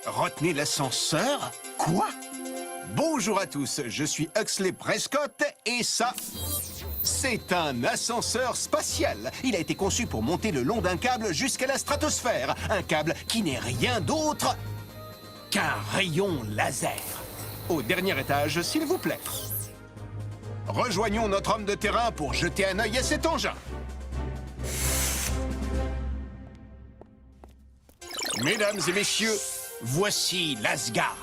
Retenez l'ascenseur? Quoi? Bonjour à tous, je suis Huxley Prescott et ça, c'est un ascenseur spatial. Il a été conçu pour monter le long d'un câble jusqu'à la stratosphère. Un câble qui n'est rien d'autre qu'un rayon laser. Au dernier étage, s'il vous plaît. Rejoignons notre homme de terrain pour jeter un œil à cet engin. Mesdames et messieurs, voici l'Asgard.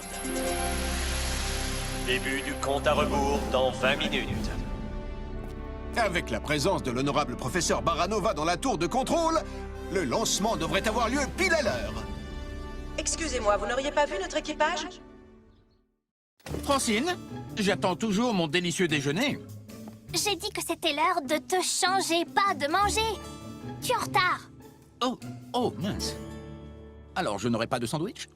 Début du compte à rebours dans 20 minutes. Avec la présence de l'honorable professeur Baranova dans la tour de contrôle, le lancement devrait avoir lieu pile à l'heure. Excusez-moi, vous n'auriez pas vu notre équipage? Francine, j'attends toujours mon délicieux déjeuner. J'ai dit que c'était l'heure de te changer, pas de manger. Tu es en retard. Oh, mince. Alors, je n'aurai pas de sandwich?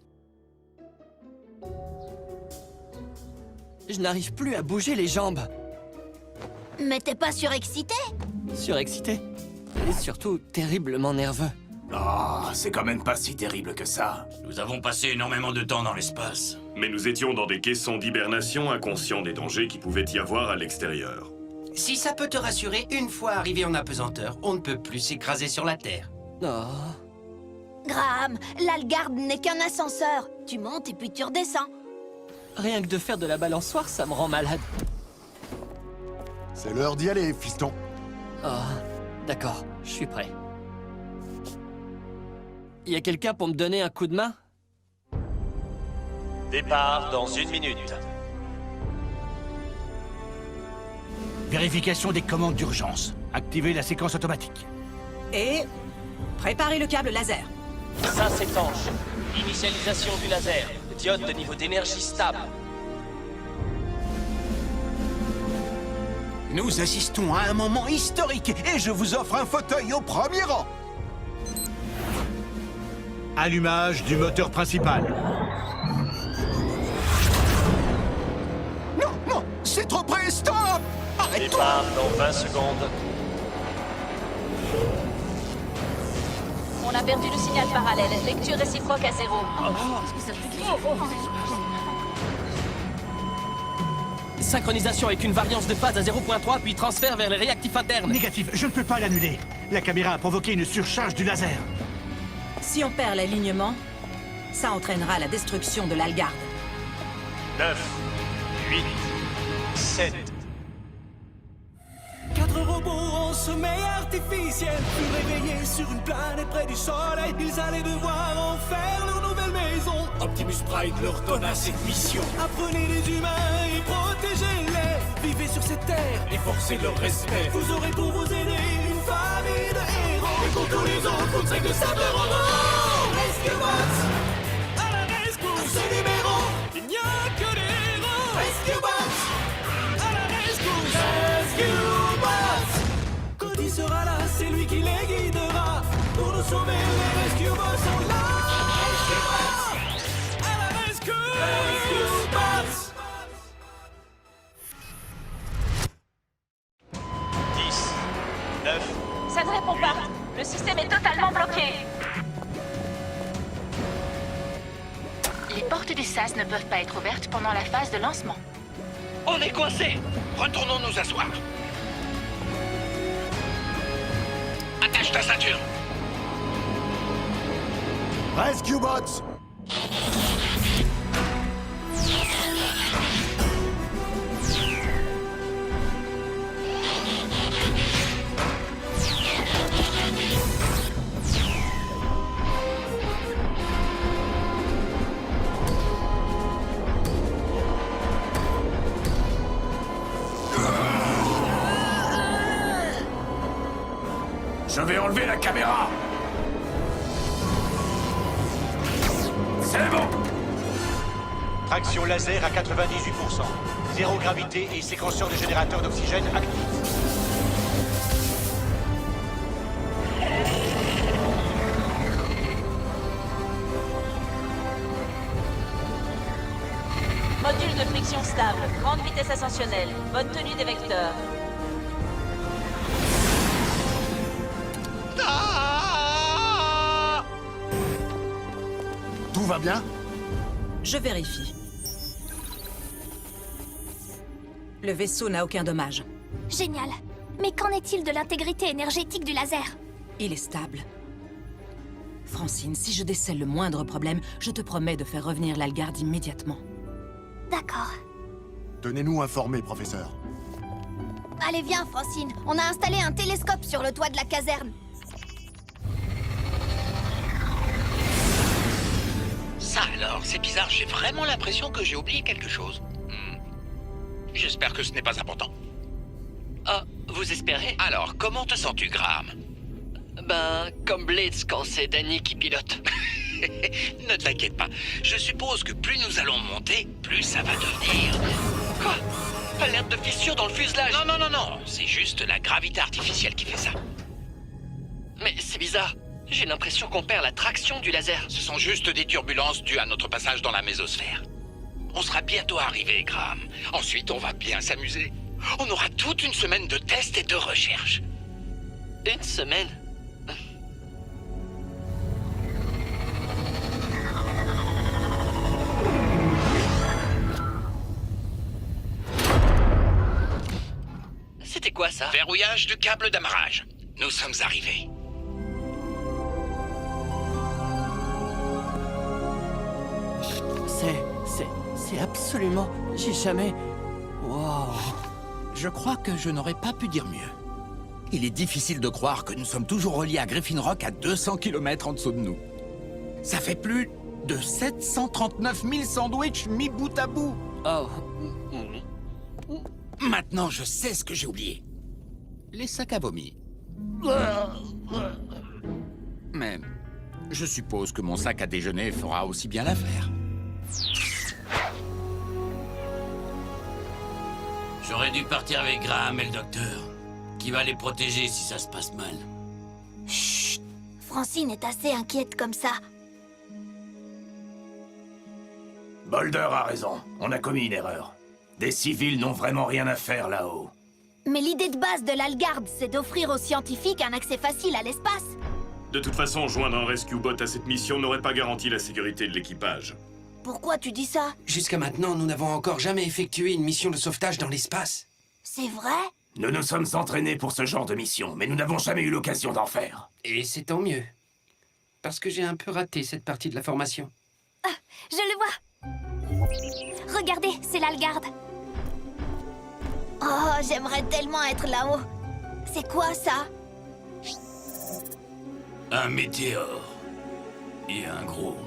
Je n'arrive plus à bouger les jambes. Mais t'es pas surexcité? Surexcité. Et surtout terriblement nerveux. Oh, c'est quand même pas si terrible que ça. Nous avons passé énormément de temps dans l'espace. Mais nous étions dans des caissons d'hibernation inconscients des dangers qui pouvaient y avoir à l'extérieur. Si ça peut te rassurer, une fois arrivé en apesanteur, on ne peut plus s'écraser sur la Terre. Oh. Graham, l'Algard n'est qu'un ascenseur. Tu montes et puis tu redescends. Rien que de faire de la balançoire, ça me rend malade. C'est l'heure d'y aller, fiston. Oh, d'accord, je suis prêt. Y a quelqu'un pour me donner un coup de main? Départ dans 1 minute. Vérification des commandes d'urgence. Activez la séquence automatique. Et préparez le câble laser. Ça s'étanche. Initialisation du laser. Diode de niveau d'énergie stable. Nous assistons à un moment historique et je vous offre un fauteuil au premier rang. Allumage du moteur principal. Non, c'est trop près, stop! Arrête-toi! Départ dans 20 secondes. On a perdu le signal parallèle. Lecture réciproque à 0. Synchronisation avec une variance de phase à 0.3, puis transfert vers les réactifs internes. Négatif, je ne peux pas l'annuler. La caméra a provoqué une surcharge du laser. Si on perd l'alignement, ça entraînera la destruction de l'Algard. 9, 8, 7. 4 robots en sommeil artificiel, plus réveillés sur une planète près du soleil. Ils allaient devoir en faire leur nouvelle maison. Optimus Prime leur donna cette mission. Apprenez les humains et protégez-les. Vivez sur cette terre Et forcez leur respect. Vous aurez pour vous aider une famille de héros. Et pour tous les autres, vous ne serez que simples robots. Rescue Bots à la rescousse. À ce numéro, il n'y a que des héros. Rescue Bots à la rescousse. Rescue Bots. Quand il sera là, c'est lui qui les guidera. Pour nous sauver, les Rescue Bots sont là. Rescue Bots à la rescousse. Rescue Bots. 10, 9. Ça ne répond pas. Le système est totalement bloqué. Les portes des SAS ne peuvent pas être ouvertes pendant la phase de lancement. On est coincés. Retournons nous asseoir. Attache ta ceinture. Rescue Bots! Je vais enlever la caméra. C'est bon. Traction laser à 98%. Zéro gravité et séquenceur de générateur d'oxygène actif. Module de friction stable. Grande vitesse ascensionnelle. Bonne tenue des vecteurs. Tout va bien? Je vérifie. Le vaisseau n'a aucun dommage. Génial. Mais qu'en est-il de l'intégrité énergétique du laser? Il est stable. Francine, si je décèle le moindre problème, je te promets de faire revenir l'Algarde immédiatement. D'accord. Tenez-nous informés, professeur. Allez, viens, Francine. On a installé un télescope sur le toit de la caserne. Ça alors, c'est bizarre, j'ai vraiment l'impression que j'ai oublié quelque chose. J'espère que ce n'est pas important. Ah, vous espérez? Alors, comment te sens-tu, Graham? Ben, comme Blades quand c'est Danny qui pilote. Ne t'inquiète pas, je suppose que plus nous allons monter, plus ça va devenir... Quoi? Alerte de fissure dans le fuselage! Non, c'est juste la gravité artificielle qui fait ça. Mais c'est bizarre, j'ai l'impression qu'on perd la traction du laser. Ce sont juste des turbulences dues à notre passage dans la mésosphère. On sera bientôt arrivé, Graham. Ensuite, on va bien s'amuser. On aura toute une semaine de tests et de recherches. Une semaine? C'était quoi ça? Verrouillage du câble d'amarrage. Nous sommes arrivés. C'est absolument... J'ai jamais... Wow. Je crois que je n'aurais pas pu dire mieux. Il est difficile de croire que nous sommes toujours reliés à Griffin Rock à 200 km en dessous de nous. Ça fait plus de 739 000 sandwichs mis bout à bout. Oh. Maintenant, je sais ce que j'ai oublié. Les sacs à vomi. Mais je suppose que mon sac à déjeuner fera aussi bien l'affaire. J'aurais dû partir avec Graham et le docteur. Qui va les protéger si ça se passe mal? Chut. Francine est assez inquiète comme ça. Boulder a raison. On a commis une erreur. Des civils n'ont vraiment rien à faire là-haut. Mais l'idée de base de l'Algarde, c'est d'offrir aux scientifiques un accès facile à l'espace. De toute façon, joindre un rescue bot à cette mission n'aurait pas garanti la sécurité de l'équipage. Pourquoi tu dis ça? Jusqu'à maintenant, nous n'avons encore jamais effectué une mission de sauvetage dans l'espace. C'est vrai? Nous nous sommes entraînés pour ce genre de mission, mais nous n'avons jamais eu l'occasion d'en faire. Et c'est tant mieux. Parce que j'ai un peu raté cette partie de la formation. Ah, je le vois. Regardez, c'est l'Algarde. Oh, j'aimerais tellement être là-haut. C'est quoi ça? Un météore. Et un gros.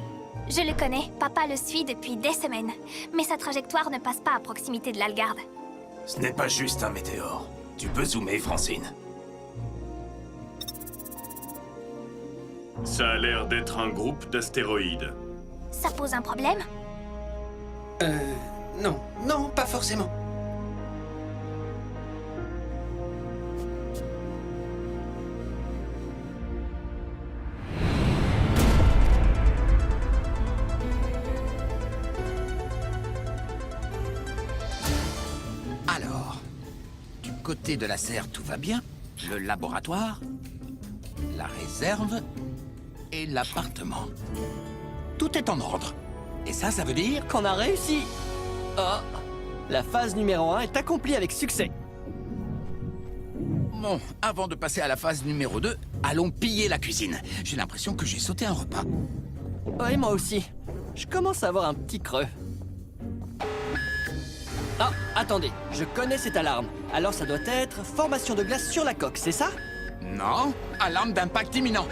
Je le connais, papa le suit depuis des semaines. Mais sa trajectoire ne passe pas à proximité de l'Algarde. Ce n'est pas juste un météore. Tu peux zoomer, Francine. Ça a l'air d'être un groupe d'astéroïdes. Ça pose un problème? Non. Non, pas forcément. Alors, du côté de la serre, tout va bien. Le laboratoire, la réserve et l'appartement. Tout est en ordre. Et ça veut dire... Qu'on a réussi! Oh! La phase numéro 1 est accomplie avec succès. Bon, avant de passer à la phase numéro 2, allons piller la cuisine. J'ai l'impression que j'ai sauté un repas. Oui, moi aussi. Je commence à avoir un petit creux. Ah, attendez, je connais cette alarme. Alors ça doit être formation de glace sur la coque, c'est ça? Non, alarme d'impact imminent.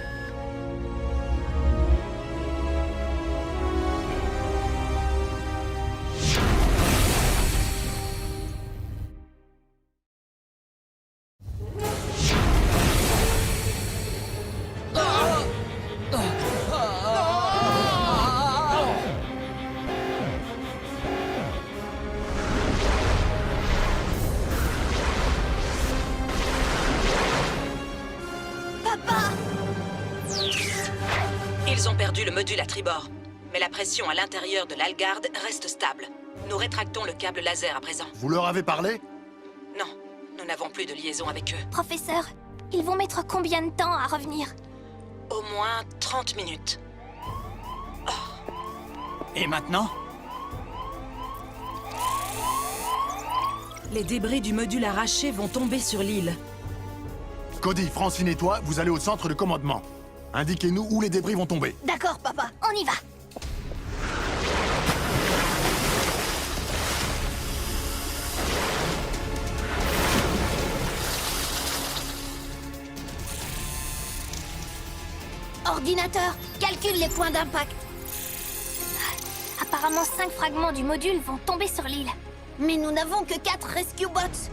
Ils ont perdu le module à tribord. Mais la pression à l'intérieur de l'Algarde reste stable. Nous rétractons le câble laser à présent. Vous leur avez parlé? Non, nous n'avons plus de liaison avec eux. Professeur, ils vont mettre combien de temps à revenir? Au moins 30 minutes. Et maintenant, Les débris du module arraché vont tomber sur l'île. Cody, Francine et toi, vous allez au centre de commandement. Indiquez-nous où les débris vont tomber. D'accord, papa, on y va. Ordinateur, calcule les points d'impact. Apparemment, 5 fragments du module vont tomber sur l'île. Mais nous n'avons que 4 rescue bots.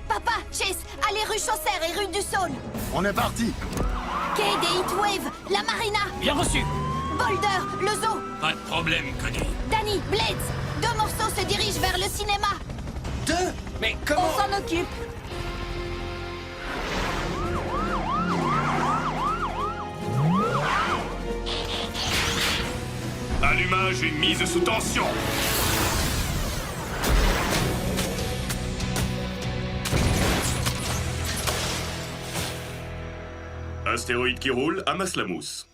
Papa, Chase, allez rue Chaucer et rue du Saône. On est parti. Quai des Heatwave, la Marina. Bien reçu. Boulder, le zoo. Pas de problème, Cody. Danny, Blades, 2 morceaux se dirigent vers le cinéma. 2? Mais comment... On s'en occupe. Allumage et mise sous tension. Astéroïde qui roule, amasse la mousse.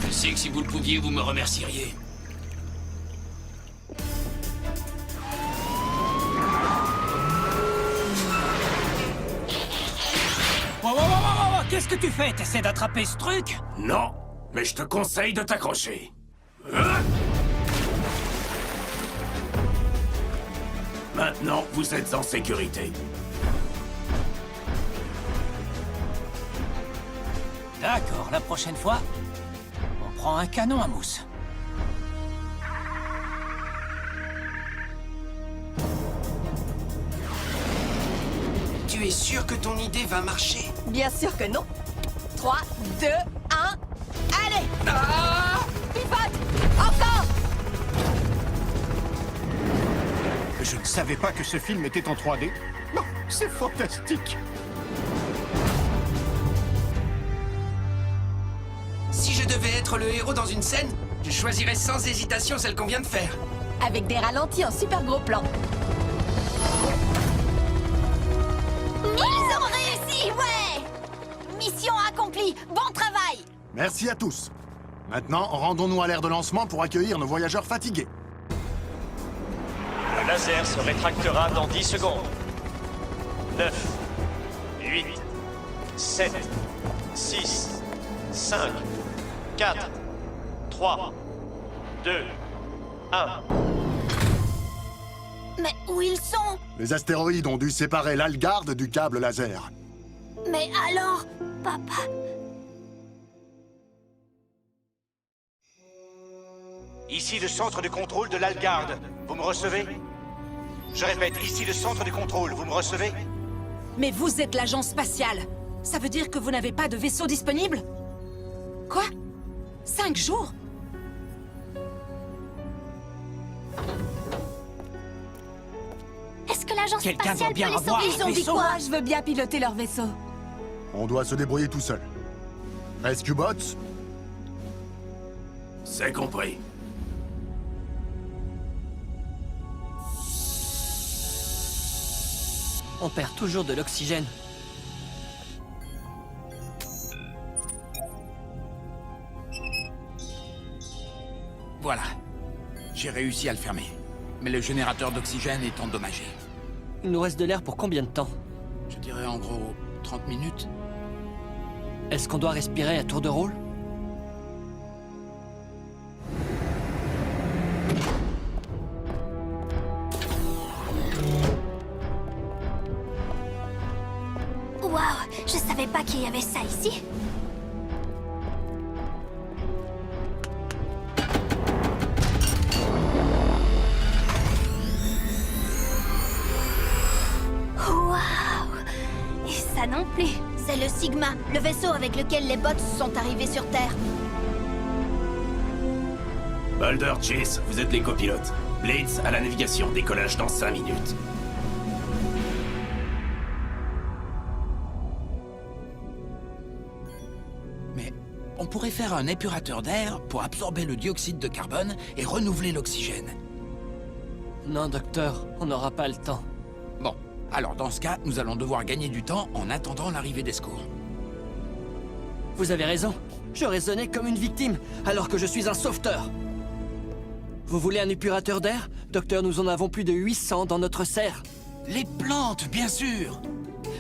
Je sais que si vous le pouviez, vous me remercieriez. Wow, qu'est-ce que tu fais? T'essaies d'attraper ce truc? Non, mais je te conseille de t'accrocher. Maintenant, vous êtes en sécurité. D'accord, la prochaine fois, on prend un canon à mousse. Tu es sûr que ton idée va marcher? Bien sûr que non. 3, 2, 1, allez! Pivote! Encore! Je ne savais pas que ce film était en 3D. Non, c'est fantastique. Si je devais être le héros dans une scène, je choisirais sans hésitation celle qu'on vient de faire. Avec des ralentis en super gros plan. Ils ont réussi, ouais! Mission accomplie, bon travail! Merci à tous. Maintenant, rendons-nous à l'aire de lancement pour accueillir nos voyageurs fatigués. Le laser se rétractera dans 10 secondes. 9, 8, 7, 6, 5, 4, 3, 2, 1. Mais où ils sont? Les astéroïdes ont dû séparer l'Algard du câble laser. Mais alors, papa... Ici le centre de contrôle de l'Algard. Vous me recevez? Je répète, ici le centre de contrôle. Vous me recevez? Mais vous êtes l'agence spatiale. Ça veut dire que vous n'avez pas de vaisseau disponible? Quoi? 5 jours? Est-ce que l'agence Quelqu'un spatiale doit bien peut les avoir sauver? un Ils ont dit vaisseau. quoi? Moi, je veux bien piloter leur vaisseau. On doit se débrouiller tout seul. Rescue Bots, C'est compris. On perd toujours de l'oxygène. Voilà. J'ai réussi à le fermer. Mais le générateur d'oxygène est endommagé. Il nous reste de l'air pour combien de temps? Je dirais en gros 30 minutes. Est-ce qu'on doit respirer à tour de rôle? Waouh, je savais pas qu'il y avait ça ici. Waouh! Et ça non plus. C'est le Sigma, le vaisseau avec lequel les bots sont arrivés sur Terre. Boulder, Chase, vous êtes les copilotes. Blades à la navigation, décollage dans 5 minutes. Mais on pourrait faire un épurateur d'air pour absorber le dioxyde de carbone et renouveler l'oxygène. Non, docteur, on n'aura pas le temps. Bon, alors dans ce cas, nous allons devoir gagner du temps en attendant l'arrivée des secours. Vous avez raison. Je raisonnais comme une victime, alors que je suis un sauveteur. Vous voulez un épurateur d'air? Docteur, nous en avons plus de 800 dans notre serre. Les plantes, bien sûr.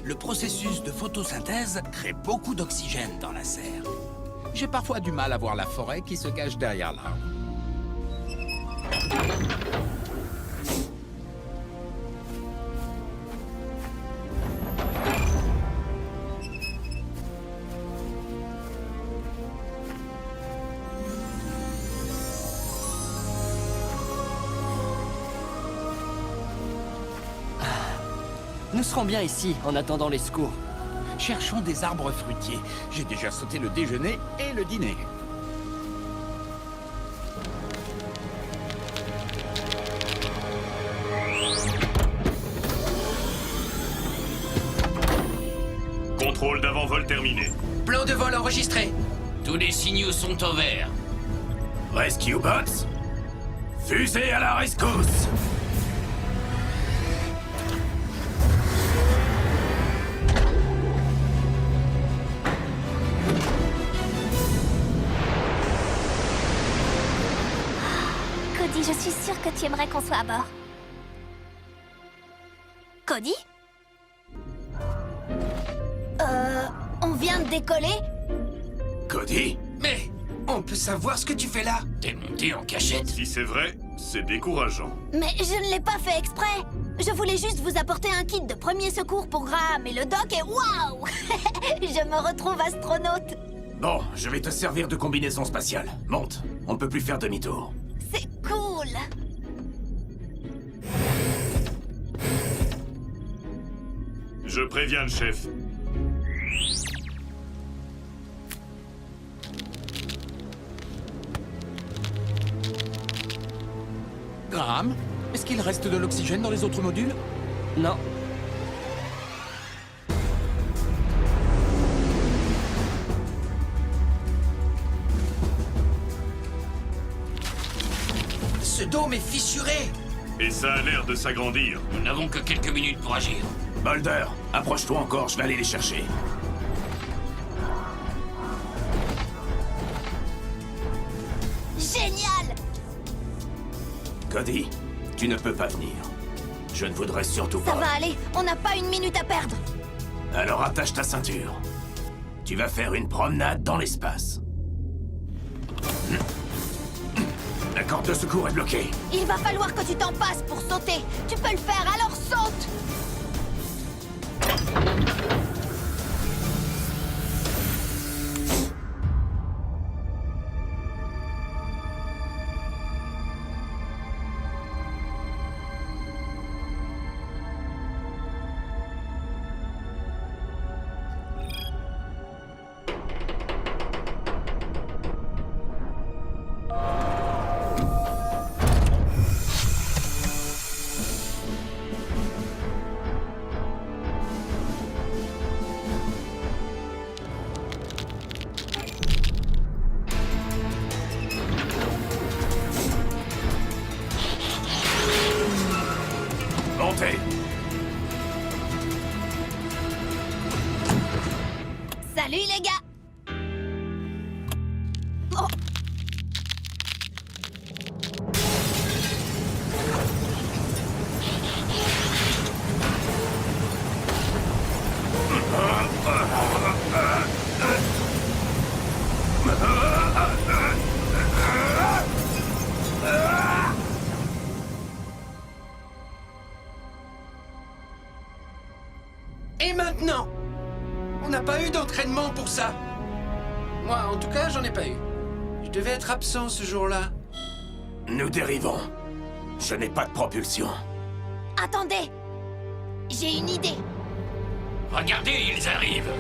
Le processus de photosynthèse crée beaucoup d'oxygène dans la serre. J'ai parfois du mal à voir la forêt qui se cache derrière l'arbre. Nous serons bien ici, en attendant les secours. Cherchons des arbres fruitiers. J'ai déjà sauté le déjeuner et le dîner. Contrôle d'avant-vol terminé. Plan de vol enregistré. Tous les signaux sont au vert. Rescue Bots, fusée à la rescousse. Cody, je suis sûre que tu aimerais qu'on soit à bord. Cody? On vient de décoller? Cody? Mais on peut savoir ce que tu fais là? T'es monté en cachette? Si c'est vrai, c'est décourageant. Mais je ne l'ai pas fait exprès. Je voulais juste vous apporter un kit de premier secours pour Graham et le doc et waouh! Je me retrouve astronaute. Bon, je vais te servir de combinaison spatiale. Monte, on ne peut plus faire demi-tour. C'est cool. Je préviens le chef. Graham, est-ce qu'il reste de l'oxygène dans les autres modules? Non. Ce dôme est fissuré. Et ça a l'air de s'agrandir. Nous n'avons que quelques minutes pour agir. Boulder, approche-toi encore, je vais aller les chercher. Génial! Cody, tu ne peux pas venir. Je ne voudrais surtout Ça pas. va aller, on n'a pas une minute à perdre. Alors attache ta ceinture. Tu vas faire une promenade dans l'espace. La corde de secours est bloquée. Il va falloir que tu t'en passes pour sauter. Tu peux le faire, alors saute! Montez. Salut les gars! Oh. Et maintenant? On n'a pas eu d'entraînement pour ça. Moi, en tout cas, j'en ai pas eu. Je devais être absent ce jour-là. Nous dérivons. Je n'ai pas de propulsion. Attendez! J'ai une idée. Regardez, ils arrivent.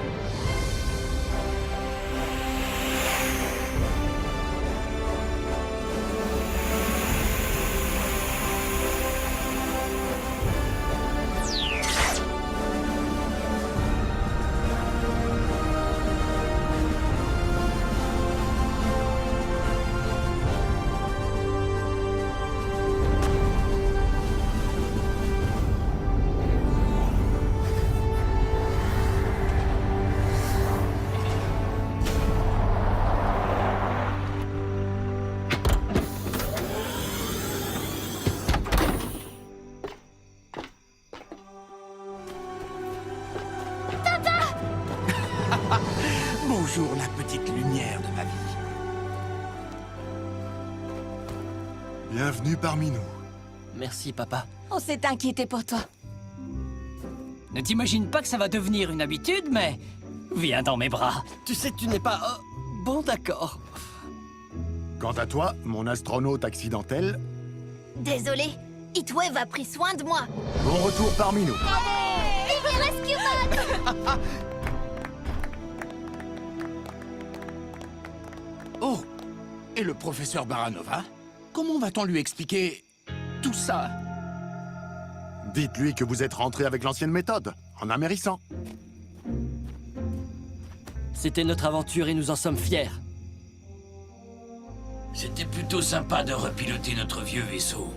toujours la petite lumière de ma vie. Bienvenue parmi nous. Merci, papa. On s'est inquiété pour toi. Ne t'imagine pas que ça va devenir une habitude, mais... Viens dans mes bras. Tu sais que tu n'es pas... bon, d'accord. Quant à toi, mon astronaute accidentel, Désolé, Heatwave a pris soin de moi. bon retour parmi nous. Vive Rescue Bot! Oh! Et le professeur Baranova? Comment va-t-on lui expliquer tout ça? Dites-lui que vous êtes rentré avec l'ancienne méthode, en amérissant. C'était notre aventure et nous en sommes fiers. C'était plutôt sympa de repiloter notre vieux vaisseau.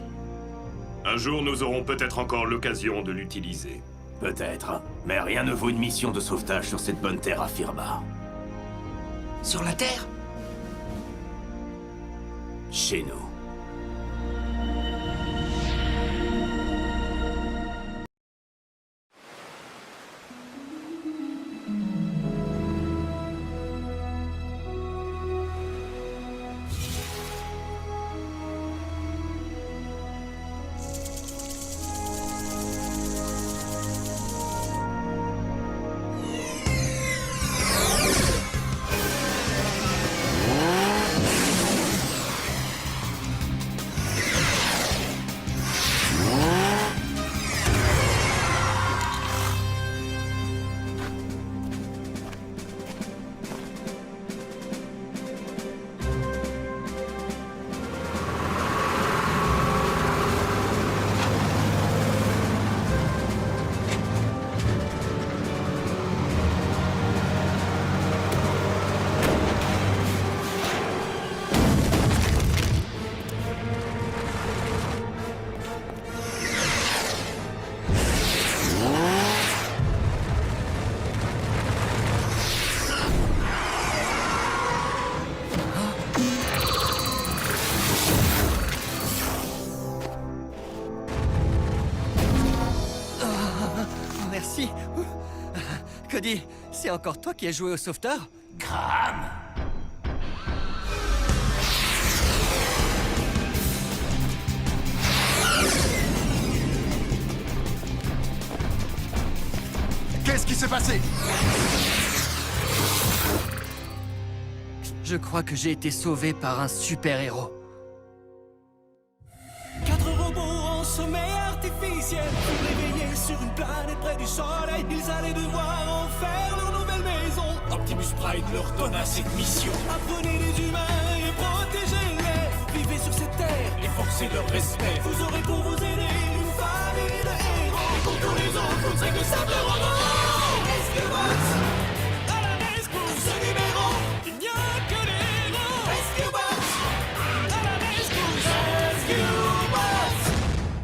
Un jour, nous aurons peut-être encore l'occasion de l'utiliser. Peut-être, mais rien ne vaut une mission de sauvetage sur cette bonne terre à Firba. Sur la Terre? Chez nous. Merci. Cody, c'est encore toi qui as joué au sauveteur? Graham! Qu'est-ce qui s'est passé? Je crois que j'ai été sauvé par un super-héros. 4 robots en sommeil artificiel, réveillés sur une planète près du soleil. Ils allaient devoir en faire leur nouvelle maison. Optimus Prime leur donna cette mission. Apprenez les humains et protégez-les. Vivez sur cette terre et forcez leur respect. Vous aurez pour vous aider une famille de héros. Et pour tous les autres, vous ne serez que simples robots. Rescue Bots! À la rescousse! Ce numéro, il n'y a que des héros. Rescue Bots! À la rescousse! Rescue Bots!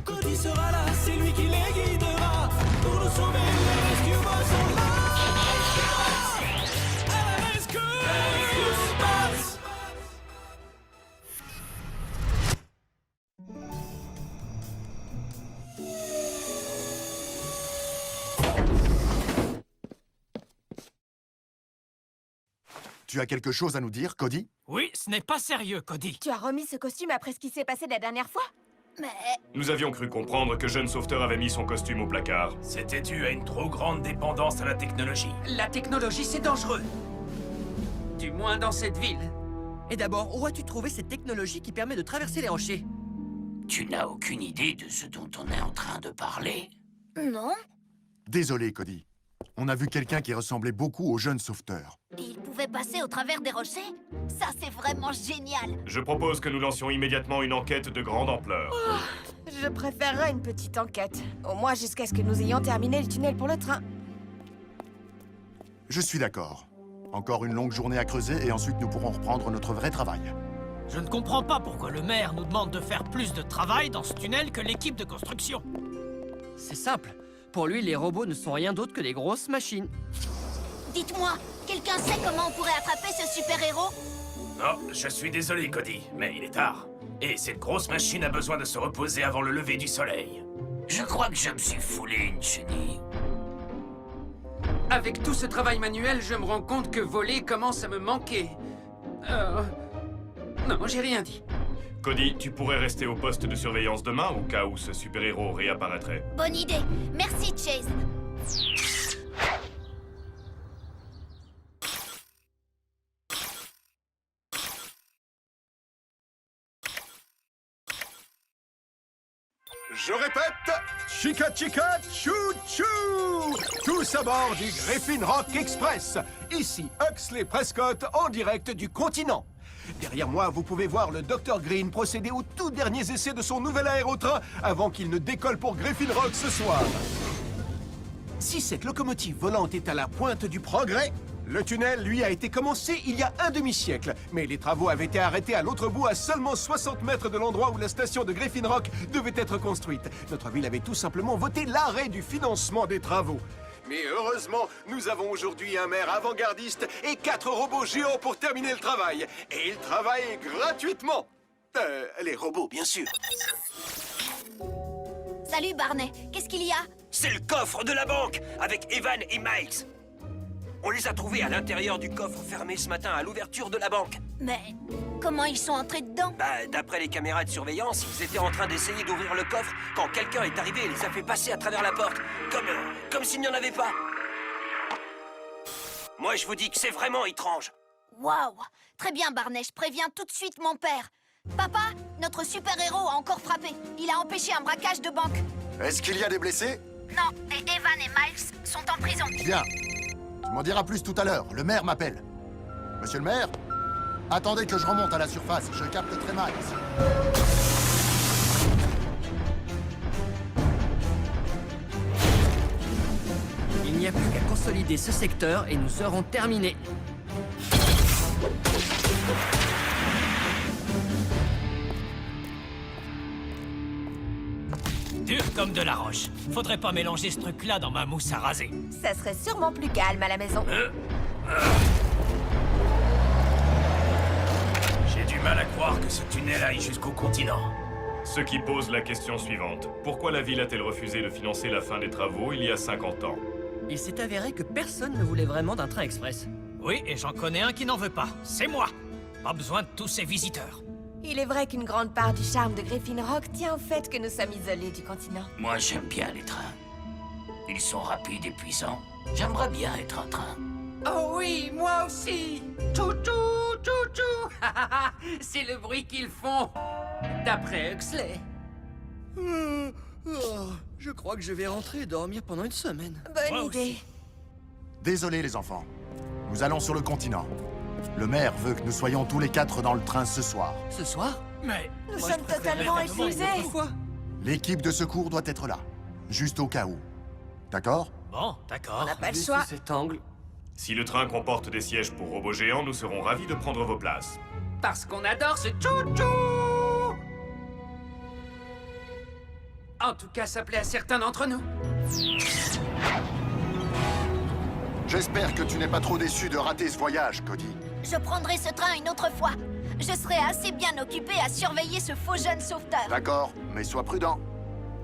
Cody sera là, c'est lui qui les guidera. Pour nous sauver, les Rescue Bots sont là. À la rescousse! Rescue Bots! Tu as quelque chose à nous dire, Cody? Oui, ce n'est pas sérieux, Cody. Tu as remis ce costume après ce qui s'est passé la dernière fois? Mais... Nous avions cru comprendre que Jeune Sauveteur avait mis son costume au placard. C'était dû à une trop grande dépendance à la technologie. La technologie, c'est dangereux. Du moins dans cette ville. Et d'abord, où as-tu trouvé cette technologie qui permet de traverser les rochers? Tu n'as aucune idée de ce dont on est en train de parler? Non. Désolé, Cody. On a vu quelqu'un qui ressemblait beaucoup au Jeune Sauveteur. Et il pouvait passer au travers des rochers? Ça, c'est vraiment génial. Je propose que nous lancions immédiatement une enquête de grande ampleur. Je préférerais une petite enquête. Au moins jusqu'à ce que nous ayons terminé le tunnel pour le train. Je suis d'accord. Encore une longue journée à creuser et ensuite nous pourrons reprendre notre vrai travail. Je ne comprends pas pourquoi le maire nous demande de faire plus de travail dans ce tunnel que l'équipe de construction. C'est simple. Pour lui, les robots ne sont rien d'autre que des grosses machines. Dites-moi, quelqu'un sait comment on pourrait attraper ce super-héros? Non, je suis désolé, Cody, mais il est tard. Et cette grosse machine a besoin de se reposer avant le lever du soleil. Je crois que je me suis foulé une chenille. Avec tout ce travail manuel, je me rends compte que voler commence à me manquer. Non, j'ai rien dit. Cody, tu pourrais rester au poste de surveillance demain au cas où ce super-héros réapparaîtrait. Bonne idée. Merci, Chase. Je répète, chica chica chou chou. Tous à bord du Griffin Rock Express. Ici Huxley Prescott en direct du continent. Derrière moi, vous pouvez voir le Dr Green procéder aux tout derniers essais de son nouvel aérotrain avant qu'il ne décolle pour Griffin Rock ce soir. Si cette locomotive volante est à la pointe du progrès, le tunnel, lui, a été commencé il y a un demi-siècle. Mais les travaux avaient été arrêtés à l'autre bout, à seulement 60 mètres de l'endroit où la station de Griffin Rock devait être construite. Notre ville avait tout simplement voté l'arrêt du financement des travaux. Mais heureusement, nous avons aujourd'hui un maire avant-gardiste et 4 robots géants pour terminer le travail. Et ils travaillent gratuitement. Les robots, bien sûr. Salut, Barney. Qu'est-ce qu'il y a? C'est le coffre de la banque, avec Evan et Miles. On les a trouvés à l'intérieur du coffre fermé ce matin à l'ouverture de la banque. Mais comment ils sont entrés dedans? D'après les caméras de surveillance, ils étaient en train d'essayer d'ouvrir le coffre quand quelqu'un est arrivé et les a fait passer à travers la porte, comme s'il n'y en avait pas. Moi, je vous dis que c'est vraiment étrange. Waouh! Très bien, Barney. Je préviens tout de suite mon père. Papa, notre super-héros a encore frappé. Il a empêché un braquage de banque. Est-ce qu'il y a des blessés? Non, et Evan et Miles sont en prison. Bien. Tu m'en diras plus tout à l'heure. Le maire m'appelle. Monsieur le maire? Attendez que je remonte à la surface. Je capte très mal ici. Il n'y a plus qu'à consolider ce secteur et nous aurons terminé. Dur comme de la roche. Faudrait pas mélanger ce truc-là dans ma mousse à raser. Ça serait sûrement plus calme à la maison. J'ai du mal à croire que ce tunnel aille jusqu'au continent. Ce qui pose la question suivante. Pourquoi la ville a-t-elle refusé de financer la fin des travaux il y a 50 ans? Il s'est avéré que personne ne voulait vraiment d'un train express. Oui, et j'en connais un qui n'en veut pas. C'est moi. Pas besoin de tous ces visiteurs. Il est vrai qu'une grande part du charme de Griffin Rock tient au fait que nous sommes isolés du continent. Moi, j'aime bien les trains. Ils sont rapides et puissants. J'aimerais bien être un train. Oh oui, moi aussi. Chou-chou, chou-chou. C'est le bruit qu'ils font, d'après Huxley. Je crois que je vais rentrer et dormir pendant une semaine. Bonne idée. Désolé, les enfants. Nous allons sur le continent. Le maire veut que nous soyons tous les 4 dans le train ce soir. Ce soir? Mais... Nous sommes totalement épuisés. Pourquoi? L'équipe de secours doit être là. Juste au cas où. D'accord? Bon, d'accord. On n'a pas le Vu choix. sous cet angle. Si le train comporte des sièges pour robots géants, nous serons ravis de prendre vos places. Parce qu'on adore ce chou-chou. En tout cas, ça plaît à certains d'entre nous. J'espère que tu n'es pas trop déçu de rater ce voyage, Cody. Je prendrai ce train une autre fois. Je serai assez bien occupé à surveiller ce faux jeune sauveteur. D'accord, mais sois prudent.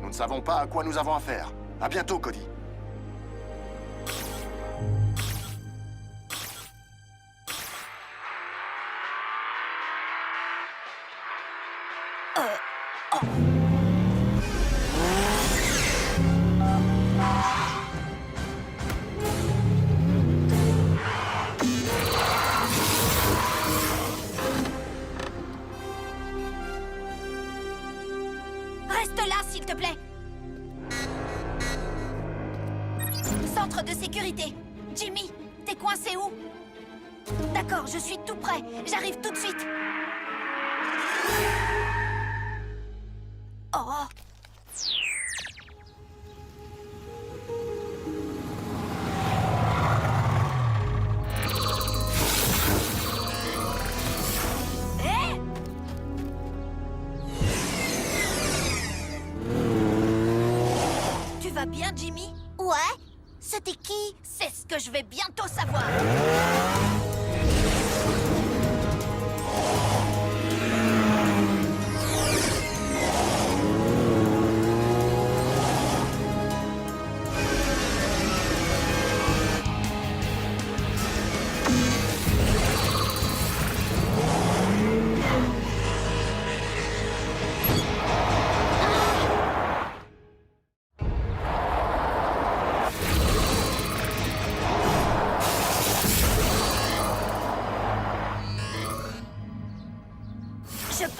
Nous ne savons pas à quoi nous avons affaire. À bientôt, Cody. Reste là, s'il te plaît. Centre de sécurité. Jimmy, t'es coincé où? D'accord, je suis tout prêt. J'arrive tout de suite. Oh. Eh? Tu vas bien, Jimmy? Ouais. C'était qui? C'est ce que je vais bientôt savoir.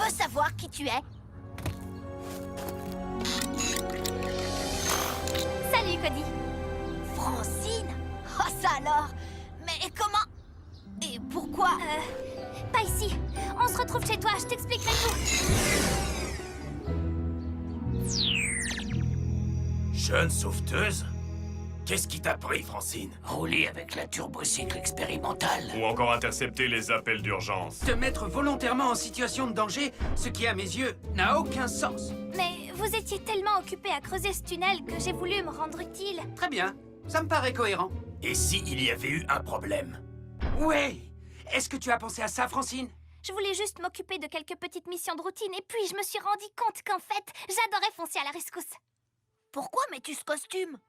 peux savoir qui tu es? Salut, Cody. Francine? Oh, ça alors? Mais comment? Et pourquoi? Pas ici. On se retrouve chez toi, je t'expliquerai tout. Jeune sauveteuse? Qu'est-ce qui t'a pris, Francine? Rouler avec la turbocycle expérimentale. Ou encore intercepter les appels d'urgence. Te mettre volontairement en situation de danger, ce qui, à mes yeux, n'a aucun sens. Mais vous étiez tellement occupé à creuser ce tunnel que j'ai voulu me rendre utile. Très bien, ça me paraît cohérent. Et si il y avait eu un problème? Ouais! Est-ce que tu as pensé à ça, Francine? Je voulais juste m'occuper de quelques petites missions de routine et puis je me suis rendu compte qu'en fait, j'adorais foncer à la rescousse. Pourquoi mets-tu ce costume?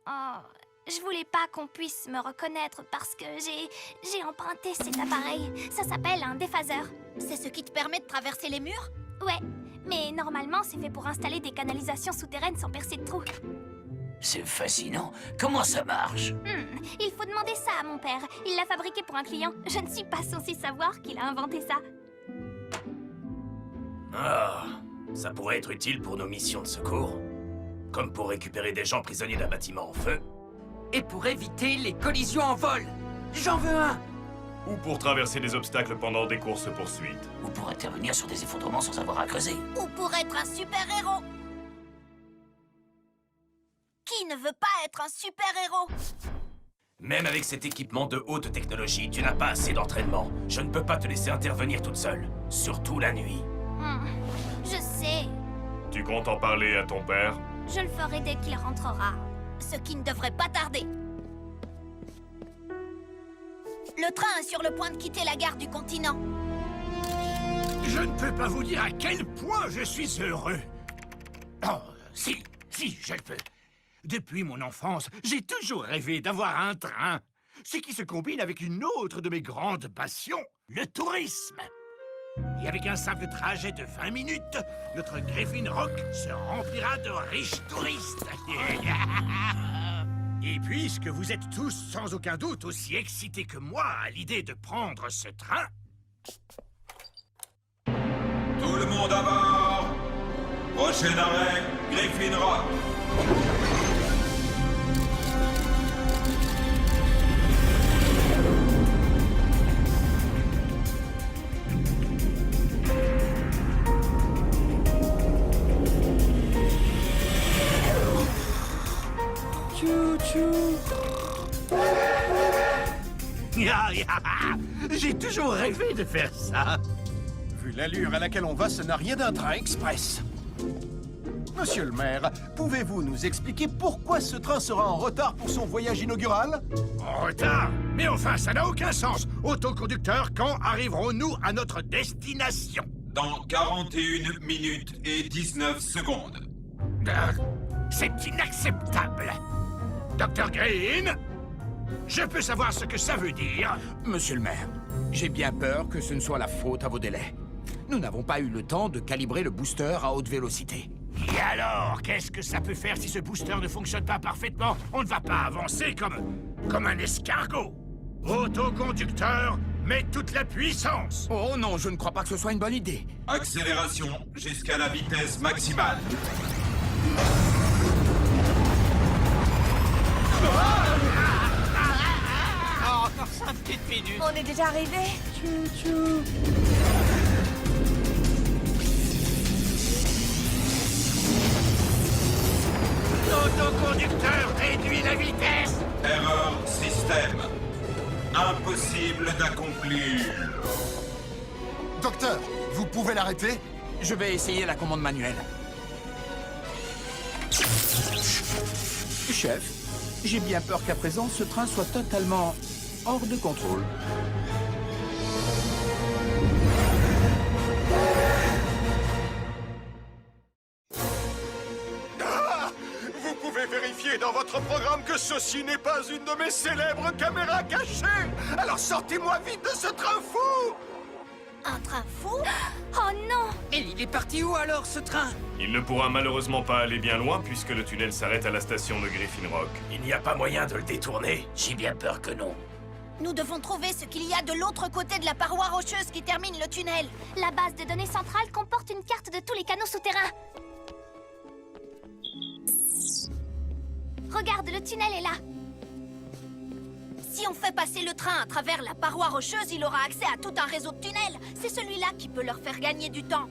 Oh, je voulais pas qu'on puisse me reconnaître parce que j'ai emprunté cet appareil. Ça s'appelle un déphaseur. C'est ce qui te permet de traverser les murs? Ouais, mais normalement c'est fait pour installer des canalisations souterraines sans percer de trous. C'est fascinant. Comment ça marche? Il faut demander ça à mon père. Il l'a fabriqué pour un client. Je ne suis pas censée savoir qu'il a inventé ça. Ah, ça pourrait être utile pour nos missions de secours. Comme pour récupérer des gens prisonniers d'un bâtiment en feu. Et pour éviter les collisions en vol. J'en veux un! Ou pour traverser des obstacles pendant des courses-poursuites. Ou pour intervenir sur des effondrements sans avoir à creuser. Ou pour être un super-héros. Qui ne veut pas être un super-héros? Même avec cet équipement de haute technologie, tu n'as pas assez d'entraînement. Je ne peux pas te laisser intervenir toute seule. Surtout la nuit. Je sais. Tu comptes en parler à ton père? Je le ferai dès qu'il rentrera. Ce qui ne devrait pas tarder. Le train est sur le point de quitter la gare du continent. Je ne peux pas vous dire à quel point je suis heureux. Oh, si, je le peux. Depuis mon enfance, j'ai toujours rêvé d'avoir un train. Ce qui se combine avec une autre de mes grandes passions, le tourisme. Et avec un simple trajet de 20 minutes, notre Griffin Rock se remplira de riches touristes. Et puisque vous êtes tous sans aucun doute aussi excités que moi à l'idée de prendre ce train... Tout le monde à bord! Prochain arrêt, Griffin Rock! J'ai toujours rêvé de faire ça. Vu l'allure à laquelle on va, ce n'a rien d'un train express. Monsieur le maire, pouvez-vous nous expliquer pourquoi ce train sera en retard pour son voyage inaugural? En retard? Mais enfin, ça n'a aucun sens. Autoconducteur, quand arriverons-nous à notre destination? Dans 41 minutes et 19 secondes. C'est inacceptable. Dr. Green, je peux savoir ce que ça veut dire? Monsieur le maire, j'ai bien peur que ce ne soit la faute à vos délais. Nous n'avons pas eu le temps de calibrer le booster à haute vélocité. Et alors, qu'est-ce que ça peut faire si ce booster ne fonctionne pas parfaitement? On ne va pas avancer comme un escargot. Autoconducteur, mets toute la puissance. Oh non, je ne crois pas que ce soit une bonne idée. Accélération jusqu'à la vitesse maximale. Oh, encore 5 petites minutes. On est déjà arrivé. Autoconducteur, réduis la vitesse. Erreur système. Impossible d'accomplir. Docteur, vous pouvez l'arrêter? Je vais essayer la commande manuelle. Chef, j'ai bien peur qu'à présent, ce train soit totalement hors de contrôle. Vous pouvez vérifier dans votre programme que ceci n'est pas une de mes célèbres caméras cachées. Alors sortez-moi vite de ce train fou! Un train fou? Oh non! Et il est parti où alors, ce train? Il ne pourra malheureusement pas aller bien loin puisque le tunnel s'arrête à la station de Griffin Rock. Il n'y a pas moyen de le détourner? J'ai bien peur que non. Nous devons trouver ce qu'il y a de l'autre côté de la paroi rocheuse qui termine le tunnel. La base de données centrale comporte une carte de tous les canaux souterrains. Regarde, le tunnel est là. Si on fait passer le train à travers la paroi rocheuse, il aura accès à tout un réseau de tunnels. C'est celui-là qui peut leur faire gagner du temps.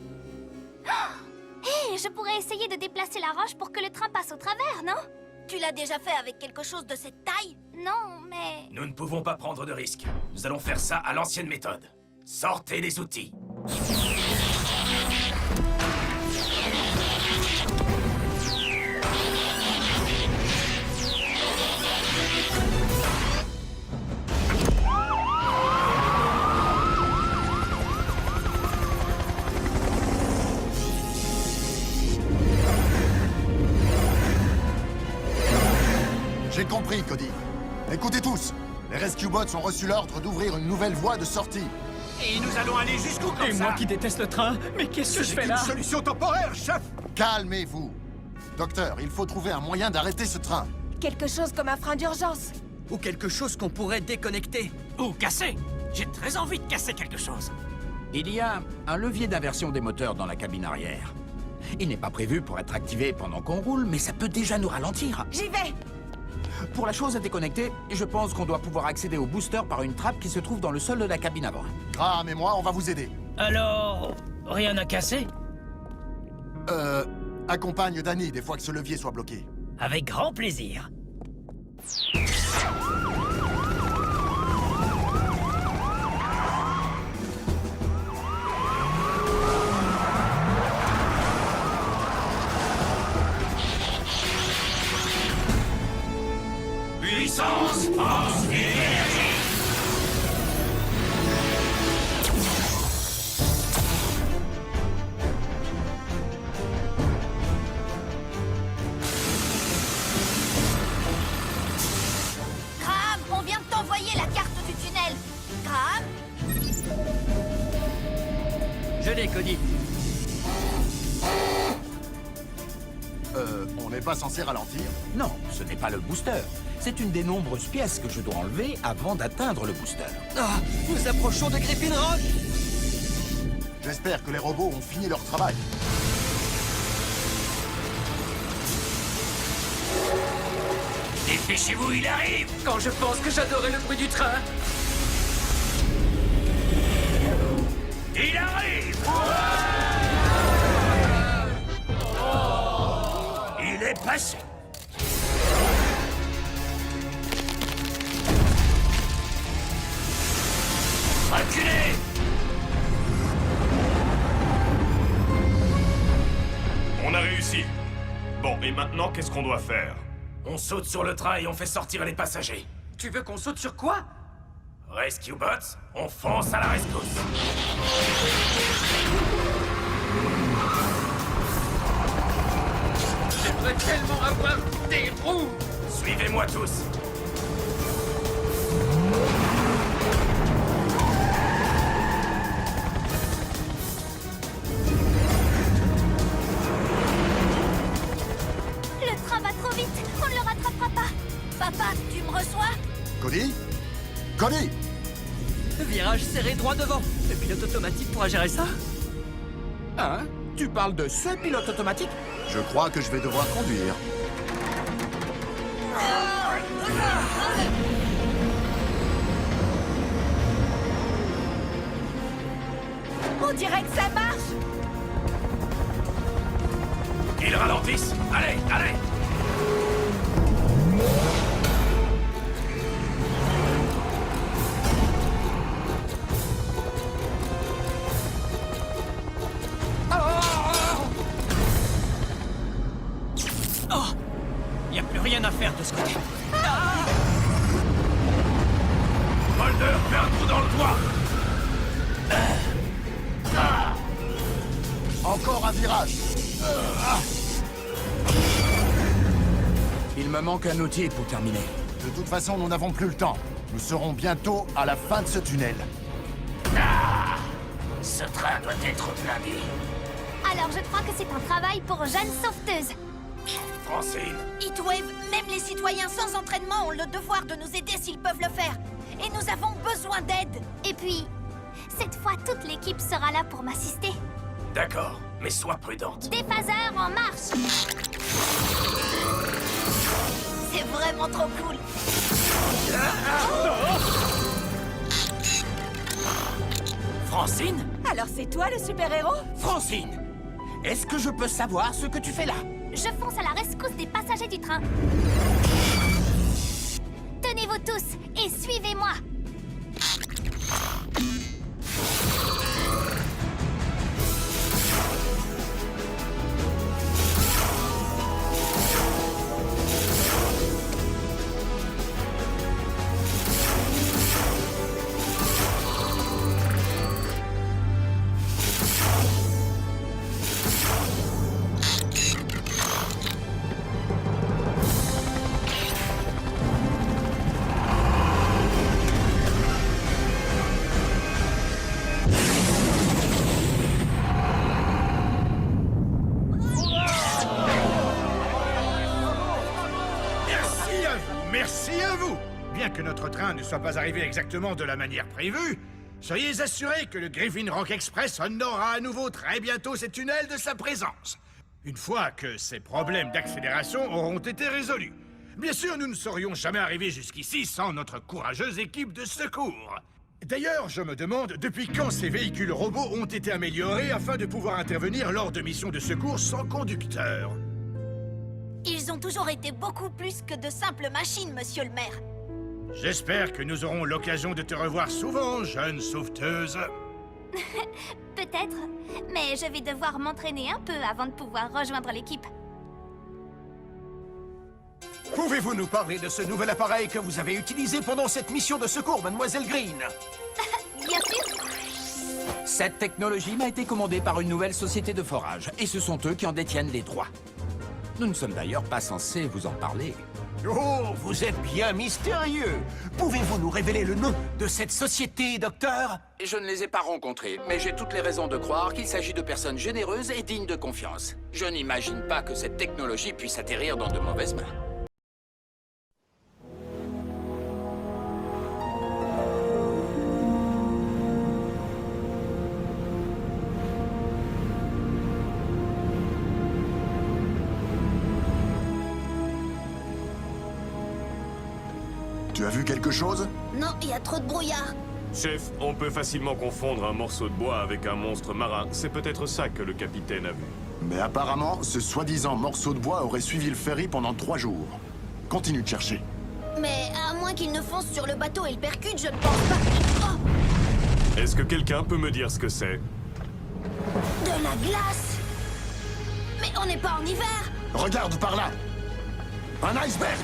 Hé, je pourrais essayer de déplacer la roche pour que le train passe au travers, non? Tu l'as déjà fait avec quelque chose de cette taille? Non, mais... Nous ne pouvons pas prendre de risques. Nous allons faire ça à l'ancienne méthode. Sortez les outils. J'ai compris, Cody. Écoutez tous, les Rescue Bots ont reçu l'ordre d'ouvrir une nouvelle voie de sortie. Et nous allons aller jusqu'où comme ça? Et moi qui déteste le train, mais qu'est-ce que je fais là? Solution temporaire, chef! Calmez-vous. Docteur, il faut trouver un moyen d'arrêter ce train. Quelque chose comme un frein d'urgence. Ou quelque chose qu'on pourrait déconnecter. Ou casser. J'ai très envie de casser quelque chose. Il y a un levier d'inversion des moteurs dans la cabine arrière. Il n'est pas prévu pour être activé pendant qu'on roule, mais ça peut déjà nous ralentir. J'y vais! Pour la chose à déconnecter, je pense qu'on doit pouvoir accéder au booster par une trappe qui se trouve dans le sol de la cabine avant. Graham et moi, on va vous aider. Alors, rien à casser? Accompagne Danny des fois que ce levier soit bloqué. Avec grand plaisir. Puissance, force et énergie. Graham, on vient de t'envoyer la carte du tunnel. Graham? Je l'ai, Cody. On n'est pas censé ralentir? Non, ce n'est pas le booster. C'est une des nombreuses pièces que je dois enlever avant d'atteindre le booster. Ah, nous approchons de Griffin Rock! J'espère que les robots ont fini leur travail. Dépêchez-vous, il arrive! Quand je pense que j'adorais le bruit du train! Il arrive! Il est passé! Reculez! On a réussi. Bon, et maintenant, qu'est-ce qu'on doit faire? On saute sur le train et on fait sortir les passagers. Tu veux qu'on saute sur quoi? Rescue Bots, on fonce à la rescousse. J'aimerais tellement avoir des roues! Suivez-moi tous. Le train va trop vite. On ne le rattrapera pas. Papa, tu me reçois? Cody? Cody! Virage serré droit devant. Le pilote automatique pourra gérer ça? Hein? Tu parles de ce pilote automatique? Je crois que je vais devoir conduire. On dirait que ça marche! Ils ralentissent. Allez, allez. Oh! Y a plus rien à faire de ce côté. Mulder, fais un trou dans le toit. Encore un virage. Il me manque un outil pour terminer. De toute façon, nous n'avons plus le temps. Nous serons bientôt à la fin de ce tunnel. Ce train doit être blindé. Alors je crois que c'est un travail pour Jeanne Sauveteuse. Francine. Heatwave, même les citoyens sans entraînement ont le devoir de nous aider s'ils peuvent le faire. et nous avons besoin d'aide. Et puis, cette fois, toute l'équipe sera là pour m'assister. D'accord, mais sois prudente. Déphaseur en marche. C'est vraiment trop cool. Francine? Alors c'est toi le super-héros? Francine! Est-ce que je peux savoir ce que tu fais là? Je fonce à la rescousse des passagers du train. Tenez-vous tous et suivez-moi. Merci à vous! Bien que notre train ne soit pas arrivé exactement de la manière prévue, soyez assurés que le Griffin Rock Express honorera à nouveau très bientôt ces tunnels de sa présence. Une fois que ces problèmes d'accélération auront été résolus. Bien sûr, nous ne serions jamais arrivés jusqu'ici sans notre courageuse équipe de secours. D'ailleurs, je me demande depuis quand ces véhicules robots ont été améliorés afin de pouvoir intervenir lors de missions de secours sans conducteur. Ils ont toujours été beaucoup plus que de simples machines, monsieur le maire. J'espère que nous aurons l'occasion de te revoir souvent, jeune sauveteuse. Peut-être, mais je vais devoir m'entraîner un peu avant de pouvoir rejoindre l'équipe. Pouvez-vous nous parler de ce nouvel appareil que vous avez utilisé pendant cette mission de secours, Mademoiselle Green? Bien sûr. Cette technologie m'a été commandée par une nouvelle société de forage, et ce sont eux qui en détiennent les droits. Nous ne sommes d'ailleurs pas censés vous en parler. Oh, vous êtes bien mystérieux. Pouvez-vous nous révéler le nom de cette société, docteur? Je ne les ai pas rencontrés, mais j'ai toutes les raisons de croire qu'il s'agit de personnes généreuses et dignes de confiance. Je n'imagine pas que cette technologie puisse atterrir dans de mauvaises mains. Tu as vu quelque chose? Non, il y a trop de brouillard. Chef, on peut facilement confondre un morceau de bois avec un monstre marin. C'est peut-être ça que le capitaine a vu. Mais apparemment, ce soi-disant morceau de bois aurait suivi le ferry pendant 3 jours. Continue de chercher. Mais à moins qu'il ne fonce sur le bateau et le percute, je ne pense pas... Oh! Est-ce que quelqu'un peut me dire ce que c'est? De la glace! Mais on n'est pas en hiver! Regarde par là! Un iceberg!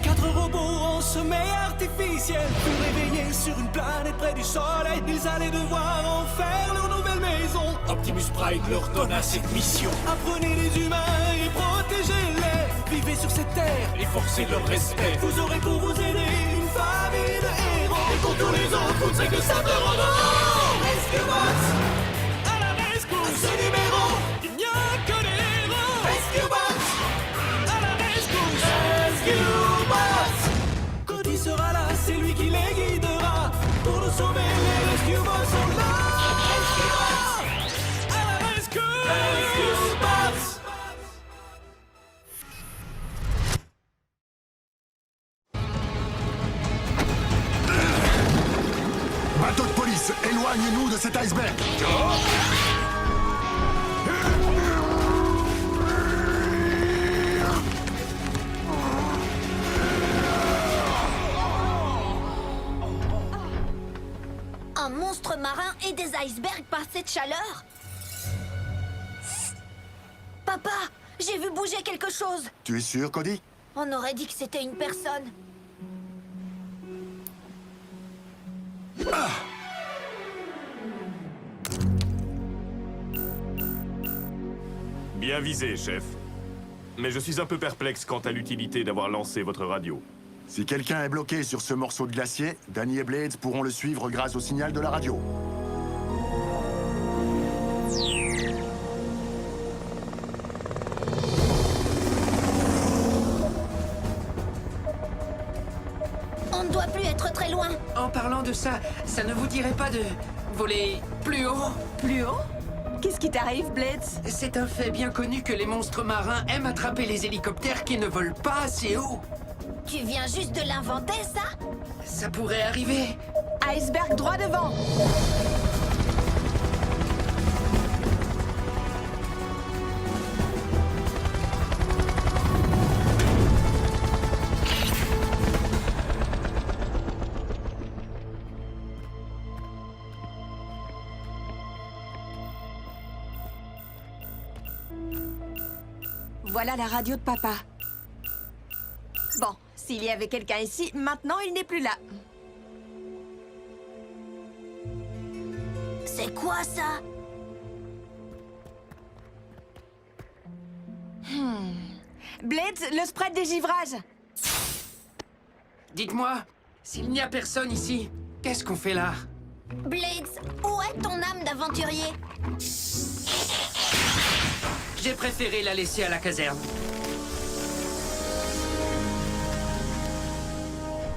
4 robots en sommeil artificiel, tout réveillés sur une planète près du soleil. Ils allaient devoir en faire leur nouvelle maison. Optimus Prime leur donna cette mission. Apprenez les humains et protégez-les. Vivez sur cette terre et forcez leur respect. Vous aurez pour vous aider une famille de héros. Et pour tous les autres, vous ne serez que simples robots. Rescue Bots à la rescousse. À ce numéro, il n'y a que des héros. Rescue Bots à la rescousse. Rescue Cody sera là, c'est lui qui les guidera. Pour nous sauver, les Rescue Bots sont là. Rescue Bots à la rescue. Rescue Bots. Bateau de police, éloigne-nous de cet iceberg! Un monstre marin et des icebergs par cette chaleur? Papa, j'ai vu bouger quelque chose. Tu es sûr, Cody? On aurait dit que c'était une personne. Ah! Bien visé, chef. Mais je suis un peu perplexe quant à l'utilité d'avoir lancé votre radio. Si quelqu'un est bloqué sur ce morceau de glacier, Danny et Blades pourront le suivre grâce au signal de la radio. loin. En parlant de ça, ça ne vous dirait pas de voler plus haut? Plus haut? Qu'est-ce qui t'arrive, Blitz? C'est un fait bien connu que les monstres marins aiment attraper les hélicoptères qui ne volent pas assez haut. Tu viens juste de l'inventer, ça? Ça pourrait arriver. Iceberg droit devant. Voilà la radio de papa. Bon, s'il y avait quelqu'un ici, maintenant il n'est plus là. C'est quoi, ça? Blitz, le spray de dégivrage. Dites-moi, s'il n'y a personne ici, qu'est-ce qu'on fait là? Blitz, où est ton âme d'aventurier? J'ai préféré la laisser à la caserne.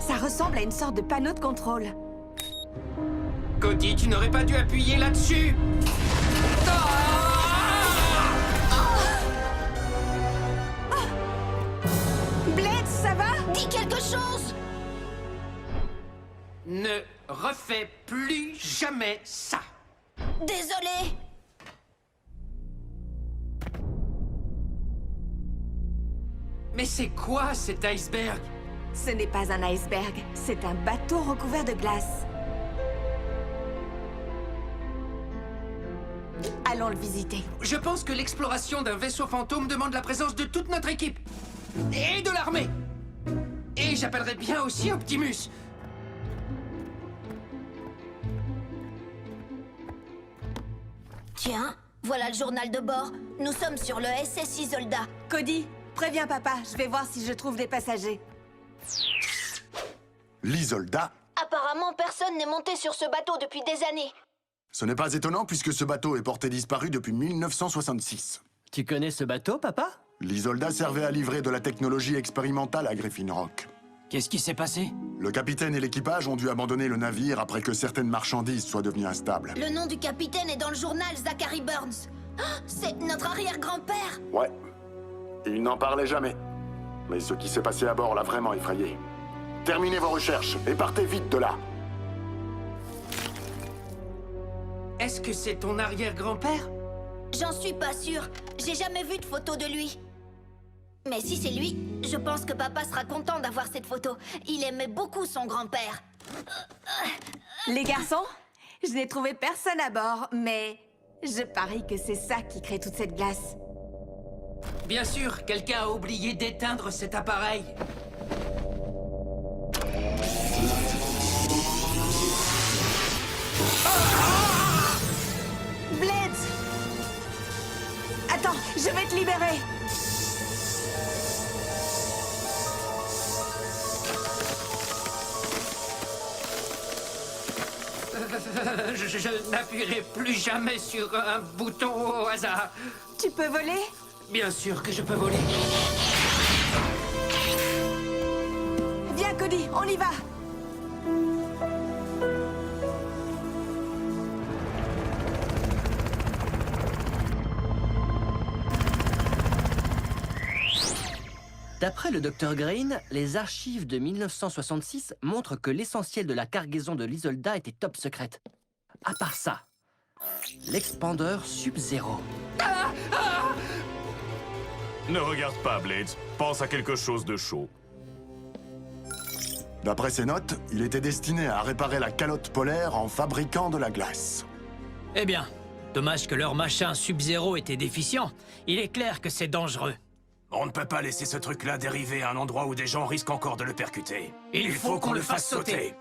Ça ressemble à une sorte de panneau de contrôle. Cody, tu n'aurais pas dû appuyer là-dessus. Blitz, ça va? Dis quelque chose! Ne refais plus jamais ça. Désolé. Mais c'est quoi cet iceberg? Ce n'est pas un iceberg, c'est un bateau recouvert de glace. Allons le visiter. Je pense que l'exploration d'un vaisseau fantôme demande la présence de toute notre équipe. Et de l'armée. Et j'appellerais bien aussi Optimus. Tiens, voilà le journal de bord. Nous sommes sur le SS Isolda. Cody, préviens papa, je vais voir si je trouve des passagers. L'Isolda? Apparemment, personne n'est monté sur ce bateau depuis des années. Ce n'est pas étonnant puisque ce bateau est porté disparu depuis 1966. Tu connais ce bateau, papa? L'Isolda servait à livrer de la technologie expérimentale à Griffin Rock. Qu'est-ce qui s'est passé? Le capitaine et l'équipage ont dû abandonner le navire après que certaines marchandises soient devenues instables. Le nom du capitaine est dans le journal, Zachary Burns. Ah, c'est notre arrière-grand-père. Ouais. Il n'en parlait jamais. Mais ce qui s'est passé à bord l'a vraiment effrayé. Terminez vos recherches et partez vite de là. Est-ce que c'est ton arrière-grand-père? J'en suis pas sûre. J'ai jamais vu de photo de lui. Mais si c'est lui, je pense que papa sera content d'avoir cette photo. Il aimait beaucoup son grand-père. Les garçons, je n'ai trouvé personne à bord, mais je parie que c'est ça qui crée toute cette glace. Bien sûr, quelqu'un a oublié d'éteindre cet appareil. Blitz! Attends, je vais te libérer. Je n'appuierai plus jamais sur un bouton au hasard. Tu peux voler? Bien sûr que je peux voler. Viens, Cody, on y va. D'après le Dr Green, les archives de 1966 montrent que l'essentiel de la cargaison de l'Isolda était top secrète. À part ça, l'expandeur Sub-Zero. Ne regarde pas, Blades. Pense à quelque chose de chaud. D'après ses notes, il était destiné à réparer la calotte polaire en fabriquant de la glace. Eh bien, dommage que leur machin Sub-Zero était déficient. Il est clair que c'est dangereux. On ne peut pas laisser ce truc-là dériver à un endroit où des gens risquent encore de le percuter. Il faut qu'on le fasse sauter.